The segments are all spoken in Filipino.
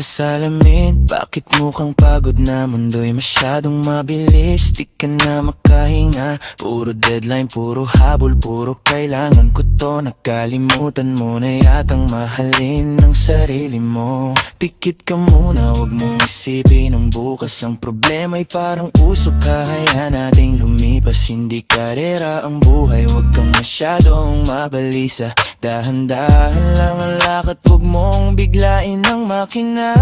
sa salamin. Bakit mukhang pagod na mundo'y masyadong mabilis? Di ka na makahinga, puro deadline, puro habol, puro kailangan ko to. Nakalimutan mo na yatang mahalin ng sarili mo. Pikit ka muna, wag mong isipin ang bukas. Ang problema'y parang usok, kaya nating lumipas. Hindi karera ang buhay, wag kang masyadong mabalisa. Dahan-dahan lang ang lakad, wag mong biglain ang makina.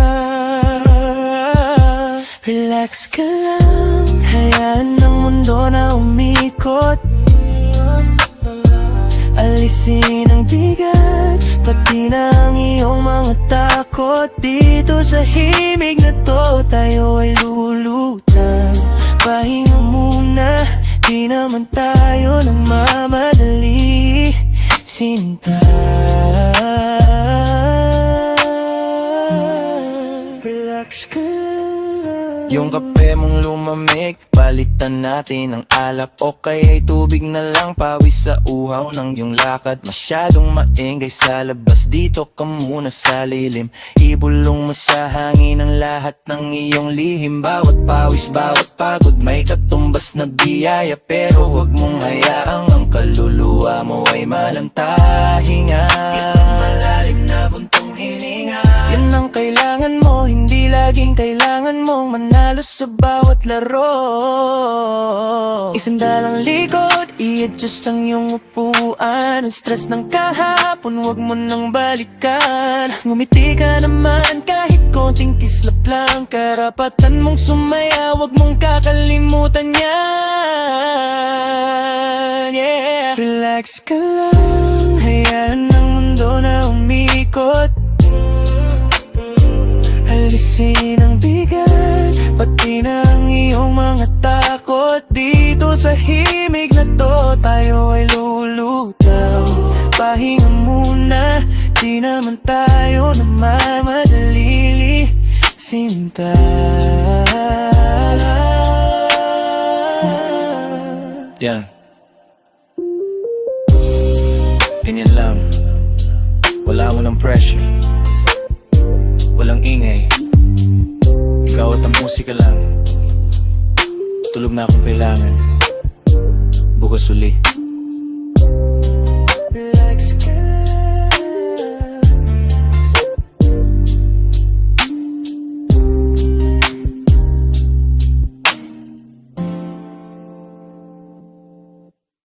Relax ka lang, hayaan ang mundo na umikot. Alisin ang bigat, pati na ang iyong mga takot. Dito sa himig na to, tayo ay lulutang. Pahinga muna, di naman tayo nagmamadali, sinta. Relax ka lang. Yung kape mong lumamig, palitan natin ang alak. O kaya'y tubig na lang, pawis sa uhaw ng iyong lakad. Masyadong maingay sa labas, dito ka muna sa lilim. Ibulong mo sa hangin ang lahat ng iyong lihim. Bawat pawis, bawat pagod, may katumbas na biyaya. Pero wag mong hayaang ang kaluluwa mo ay malantahinga. Isang malalim na buntong hininga, yan ang kailangan mo, hindi laging kailangan mong manalo sa bawat laro. Isandalang likod, i-adjust ang iyong upuan. Ang stress ng kahapon, wag mo nang balikan. Ngumiti ka naman kahit konting kislap lang. Karapatan mong sumaya, wag mong kakalimutan yan. Yeah. Relax ka lang, hayaan ang mundo na umikot. Alisin ang bigat, pati na ang iyong mga takot. Dito sa himig na to, tayo ay lulutaw. Pahinga muna, di naman tayo namamadali, sinta. Yan. Ganyan lang. Wala mo ng pressure, walang ingay, ikaw at ang musika lang. Tulog na akong kailangan, bukas uli.